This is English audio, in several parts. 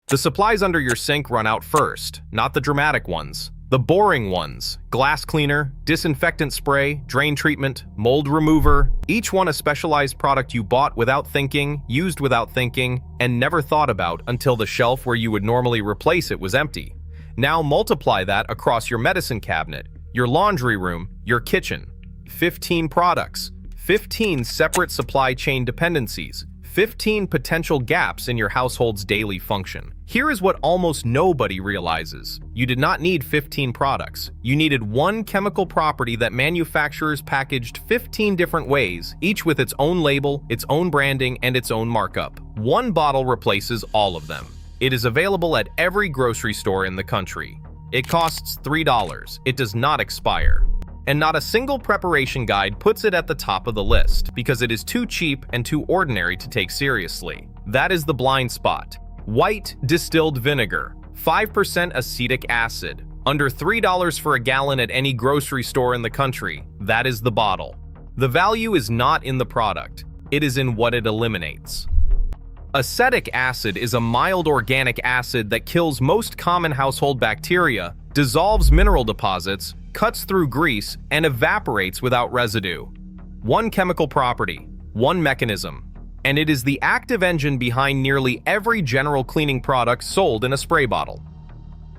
The supplies under your sink run out first, not the dramatic ones. The boring ones: glass cleaner, disinfectant spray, drain treatment, mold remover, each one a specialized product you bought without thinking, used without thinking, and never thought about until the shelf where you would normally replace it was empty. Now multiply that across your medicine cabinet, your laundry room, your kitchen. 15 products, 15 separate supply chain dependencies, 15 potential gaps in your household's daily function. Here is what almost nobody realizes. You did not need 15 products. You needed one chemical property that manufacturers packaged 15 different ways, each with its own label, its own branding, and its own markup. One bottle replaces all of them. It is available at every grocery store in the country. It costs $3. It does not expire. And not a single preparation guide puts it at the top of the list because it is too cheap and too ordinary to take seriously. That is the blind spot. White distilled vinegar, 5% acetic acid, under $3 for a gallon at any grocery store in the country. That is the bottle. The value is not in the product. It is in what it eliminates. Acetic acid is a mild organic acid that kills most common household bacteria, dissolves mineral deposits, cuts through grease, and evaporates without residue. One chemical property, one mechanism, and it is the active engine behind nearly every general cleaning product sold in a spray bottle.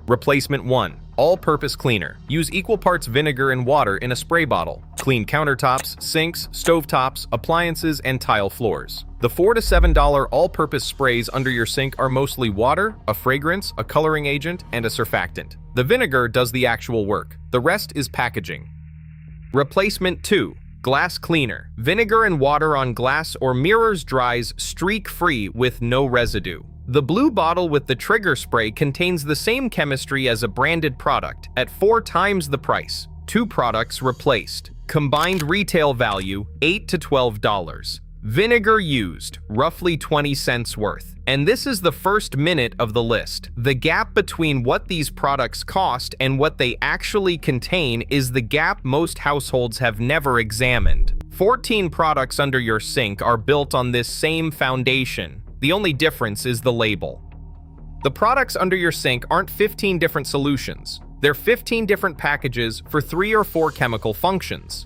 Replacement 1. All-purpose cleaner. Use equal parts vinegar and water in a spray bottle. Clean countertops, sinks, stovetops, appliances, and tile floors. The $4 to $7 all-purpose sprays under your sink are mostly water, a fragrance, a coloring agent, and a surfactant. The vinegar does the actual work. The rest is packaging. Replacement 2. Glass cleaner. Vinegar and water on glass or mirrors dries streak-free with no residue. The blue bottle with the trigger spray contains the same chemistry as a branded product at 4 times the price. 2 products replaced. Combined retail value, $8 to $12. Vinegar used, roughly 20 cents worth. And this is the first minute of the list. The gap between what these products cost and what they actually contain is the gap most households have never examined. 14 products under your sink are built on this same foundation. The only difference is the label. The products under your sink aren't 15 different solutions. They're 15 different packages for 3 or 4 chemical functions.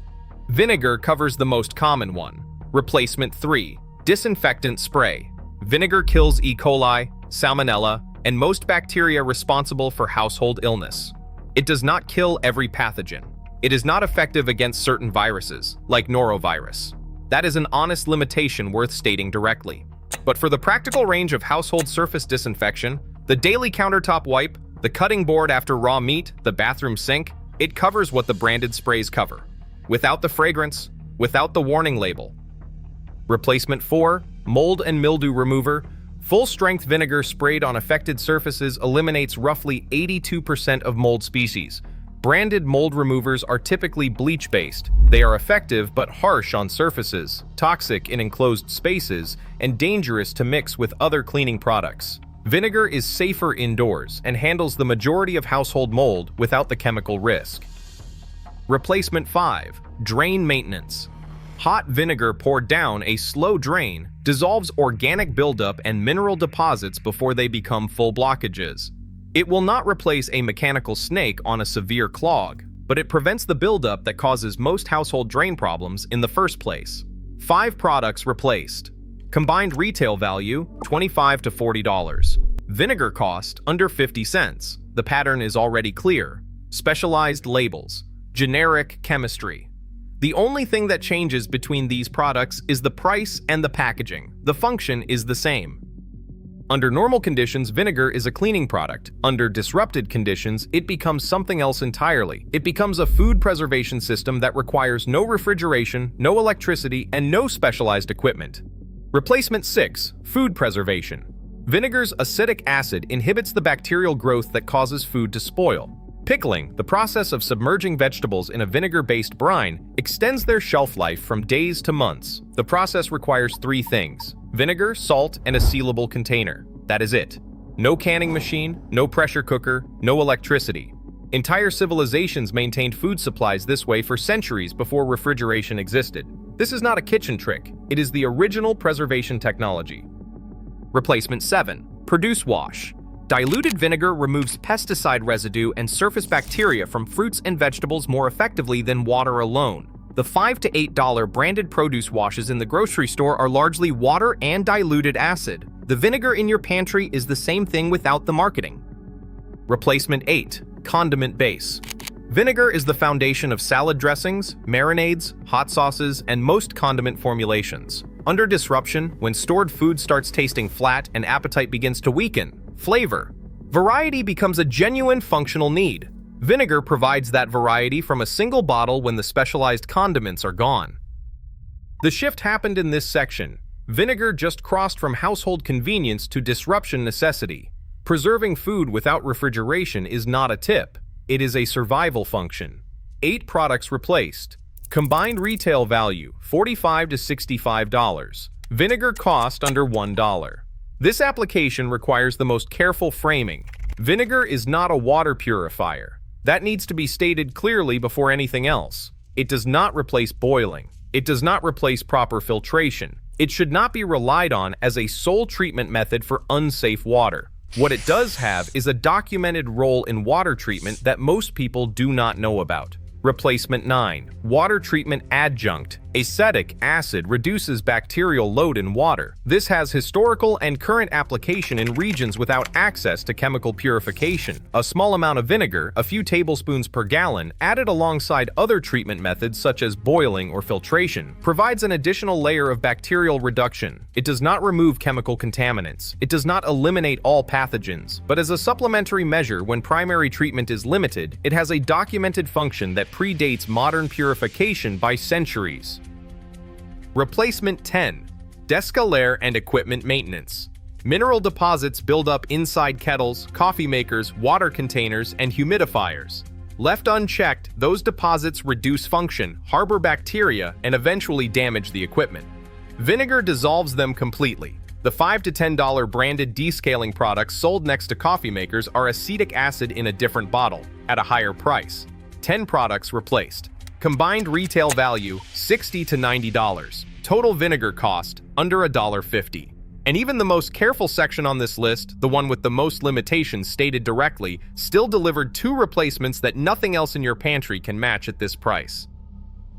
Vinegar covers the most common one. Replacement 3. Disinfectant spray. Vinegar kills E. coli, salmonella, and most bacteria responsible for household illness. It does not kill every pathogen. It is not effective against certain viruses, like norovirus. That is an honest limitation worth stating directly. But for the practical range of household surface disinfection, the daily countertop wipe, the cutting board after raw meat, the bathroom sink, it covers what the branded sprays cover. Without the fragrance, without the warning label. Replacement 4. Mold and mildew remover. Full-strength vinegar sprayed on affected surfaces eliminates roughly 82% of mold species. Branded mold removers are typically bleach-based. They are effective but harsh on surfaces, toxic in enclosed spaces, and dangerous to mix with other cleaning products. Vinegar is safer indoors and handles the majority of household mold without the chemical risk. Replacement 5. Drain maintenance. Hot vinegar poured down a slow drain dissolves organic buildup and mineral deposits before they become full blockages. It will not replace a mechanical snake on a severe clog, but it prevents the buildup that causes most household drain problems in the first place. 5 products replaced. Combined retail value, $25 to $40. Vinegar cost, under 50 cents. The pattern is already clear. Specialized labels. Generic chemistry. The only thing that changes between these products is the price and the packaging. The function is the same. Under normal conditions, vinegar is a cleaning product. Under disrupted conditions, it becomes something else entirely. It becomes a food preservation system that requires no refrigeration, no electricity, and no specialized equipment. Replacement 6. Food preservation. Vinegar's acetic acid inhibits the bacterial growth that causes food to spoil. Pickling, the process of submerging vegetables in a vinegar-based brine, extends their shelf life from days to months. The process requires 3 things: vinegar, salt, and a sealable container. That is it. No canning machine, no pressure cooker, no electricity. Entire civilizations maintained food supplies this way for centuries before refrigeration existed. This is not a kitchen trick. It is the original preservation technology. Replacement 7. Produce wash. Diluted vinegar removes pesticide residue and surface bacteria from fruits and vegetables more effectively than water alone. The $5 to $8 branded produce washes in the grocery store are largely water and diluted acid. The vinegar in your pantry is the same thing without the marketing. Replacement 8. Condiment base. Vinegar is the foundation of salad dressings, marinades, hot sauces, and most condiment formulations. Under disruption, when stored food starts tasting flat and appetite begins to weaken, variety becomes a genuine functional need. Vinegar provides that variety from a single bottle when the specialized condiments are gone. The shift happened in this section. Vinegar just crossed from household convenience to disruption necessity. Preserving food without refrigeration is not a tip. It is a survival function. 8 products replaced. Combined retail value, $45 to $65. Vinegar cost under $1. This application requires the most careful framing. Vinegar is not a water purifier. That needs to be stated clearly before anything else. It does not replace boiling. It does not replace proper filtration. It should not be relied on as a sole treatment method for unsafe water. What it does have is a documented role in water treatment that most people do not know about. Replacement 9. Water treatment adjunct. Acetic acid reduces bacterial load in water. This has historical and current application in regions without access to chemical purification. A small amount of vinegar, a few tablespoons per gallon, added alongside other treatment methods such as boiling or filtration, provides an additional layer of bacterial reduction. It does not remove chemical contaminants. It does not eliminate all pathogens, but as a supplementary measure when primary treatment is limited, it has a documented function that predates modern purification by centuries. Replacement 10. Descalaire and equipment maintenance. Mineral deposits build up inside kettles, coffee makers, water containers, and humidifiers. Left unchecked, those deposits reduce function, harbor bacteria, and eventually damage the equipment. Vinegar dissolves them completely. The $5 to $10 branded descaling products sold next to coffee makers are acetic acid in a different bottle, at a higher price. 10 products replaced. Combined retail value, $60 to $90. Total vinegar cost, under $1.50. And even the most careful section on this list, the one with the most limitations stated directly, still delivered 2 replacements that nothing else in your pantry can match at this price.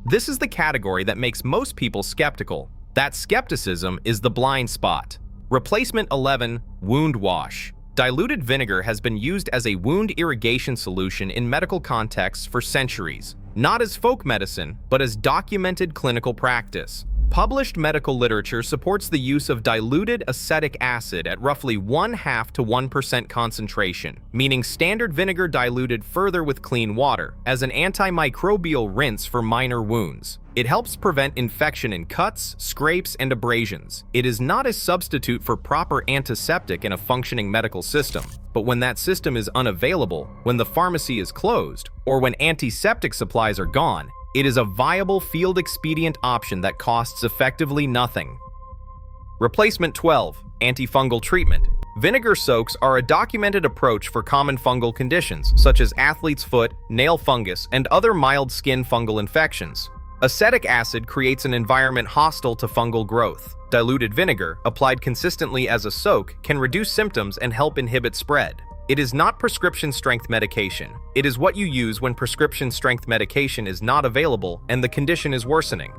This is the category that makes most people skeptical. That skepticism is the blind spot. Replacement 11, wound wash. Diluted vinegar has been used as a wound irrigation solution in medical contexts for centuries, not as folk medicine, but as documented clinical practice. Published medical literature supports the use of diluted acetic acid at roughly 0.5% to 1% concentration, meaning standard vinegar diluted further with clean water, as an antimicrobial rinse for minor wounds. It helps prevent infection in cuts, scrapes, and abrasions. It is not a substitute for proper antiseptic in a functioning medical system, but when that system is unavailable, when the pharmacy is closed, or when antiseptic supplies are gone, it is a viable field expedient option that costs effectively nothing. Replacement 12. Antifungal treatment. Vinegar soaks are a documented approach for common fungal conditions, such as athlete's foot, nail fungus, and other mild skin fungal infections. Acetic acid creates an environment hostile to fungal growth. Diluted vinegar, applied consistently as a soak, can reduce symptoms and help inhibit spread. It is not prescription-strength medication. It is what you use when prescription-strength medication is not available and the condition is worsening.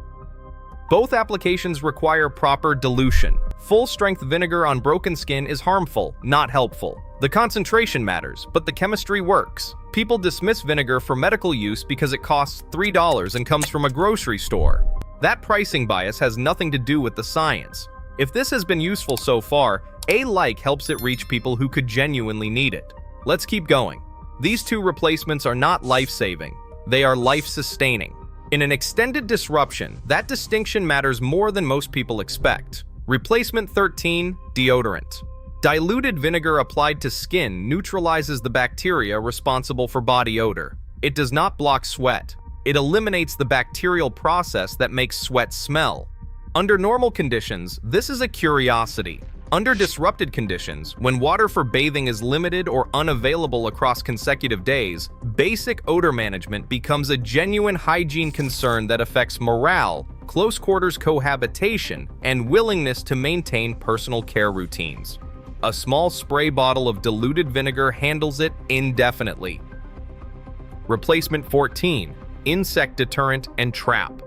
Both applications require proper dilution. Full-strength vinegar on broken skin is harmful, not helpful. The concentration matters, but the chemistry works. People dismiss vinegar for medical use because it costs $3 and comes from a grocery store. That pricing bias has nothing to do with the science. If this has been useful so far, a like helps it reach people who could genuinely need it. Let's keep going. These 2 replacements are not life-saving. They are life-sustaining. In an extended disruption, that distinction matters more than most people expect. Replacement 13, deodorant. Diluted vinegar applied to skin neutralizes the bacteria responsible for body odor. It does not block sweat. It eliminates the bacterial process that makes sweat smell. Under normal conditions, this is a curiosity. Under disrupted conditions, when water for bathing is limited or unavailable across consecutive days, basic odor management becomes a genuine hygiene concern that affects morale, close quarters cohabitation, and willingness to maintain personal care routines. A small spray bottle of diluted vinegar handles it indefinitely. Replacement 14. Insect deterrent and trap.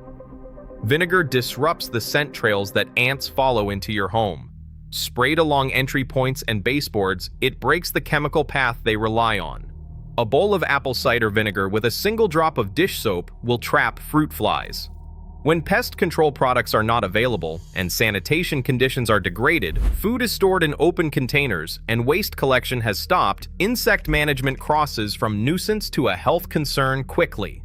Vinegar disrupts the scent trails that ants follow into your home. Sprayed along entry points and baseboards, it breaks the chemical path they rely on. A bowl of apple cider vinegar with a single drop of dish soap will trap fruit flies. When pest control products are not available and sanitation conditions are degraded, food is stored in open containers, and waste collection has stopped, insect management crosses from nuisance to a health concern quickly.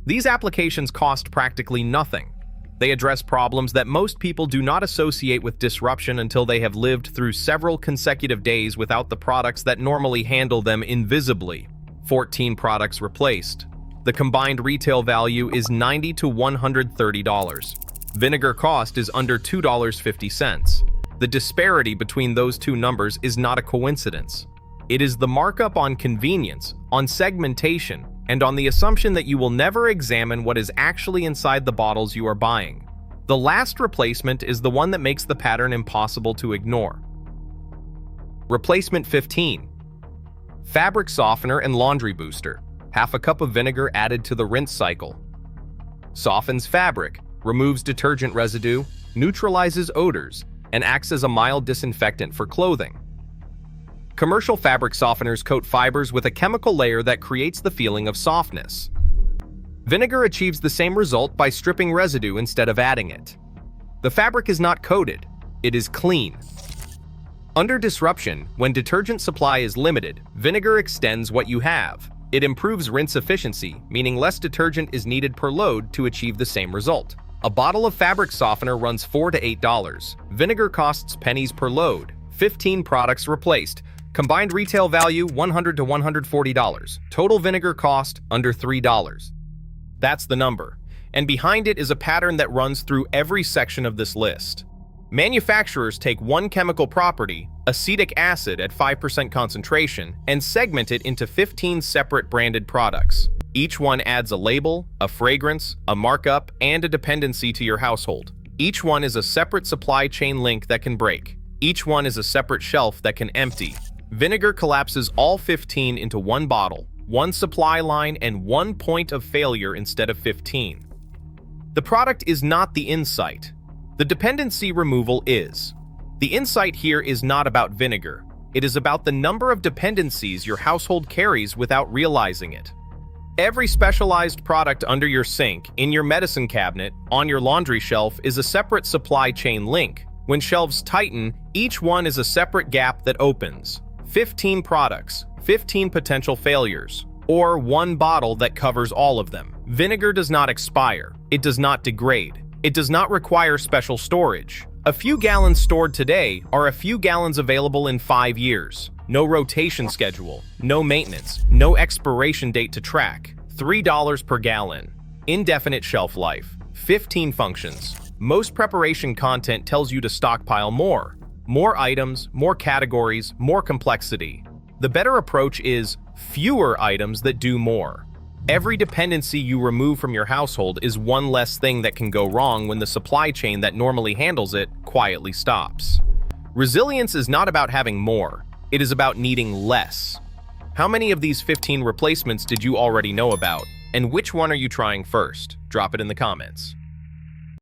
These applications cost practically nothing. They address problems that most people do not associate with disruption until they have lived through several consecutive days without the products that normally handle them invisibly. 14 products replaced. The combined retail value is $90 to $130. Vinegar cost is under $2.50. The disparity between those two numbers is not a coincidence. It is the markup on convenience, on segmentation, and on the assumption that you will never examine what is actually inside the bottles you are buying. The last replacement is the one that makes the pattern impossible to ignore. Replacement 15. Fabric softener and laundry booster. Half a cup of vinegar added to the rinse cycle. Softens fabric, removes detergent residue, neutralizes odors, and acts as a mild disinfectant for clothing. Commercial fabric softeners coat fibers with a chemical layer that creates the feeling of softness. Vinegar achieves the same result by stripping residue instead of adding it. The fabric is not coated, it is clean. Under disruption, when detergent supply is limited, vinegar extends what you have. It improves rinse efficiency, meaning less detergent is needed per load to achieve the same result. A bottle of fabric softener runs $4 to $8. Vinegar costs pennies per load. 15 products replaced. Combined retail value $100 to $140. Total vinegar cost under $3. That's the number. And behind it is a pattern that runs through every section of this list. Manufacturers take one chemical property, acetic acid at 5% concentration, and segment it into 15 separate branded products. Each one adds a label, a fragrance, a markup, and a dependency to your household. Each one is a separate supply chain link that can break. Each one is a separate shelf that can empty. Vinegar collapses all 15 into one bottle, one supply line, and one point of failure instead of 15. The product is not the insight. The dependency removal is. The insight here is not about vinegar. It is about the number of dependencies your household carries without realizing it. Every specialized product under your sink, in your medicine cabinet, on your laundry shelf is a separate supply chain link. When shelves tighten, each one is a separate gap that opens. 15 products, 15 potential failures, or one bottle that covers all of them. Vinegar does not expire. It does not degrade. It does not require special storage. A few gallons stored today are a few gallons available in 5 years. No rotation schedule, no maintenance, no expiration date to track. $3 per gallon. Indefinite shelf life. 15 functions. Most preparation content tells you to stockpile more. More items, more categories, more complexity. The better approach is fewer items that do more. Every dependency you remove from your household is one less thing that can go wrong when the supply chain that normally handles it quietly stops. Resilience is not about having more, it is about needing less. How many of these 15 replacements did you already know about? And which one are you trying first? Drop it in the comments.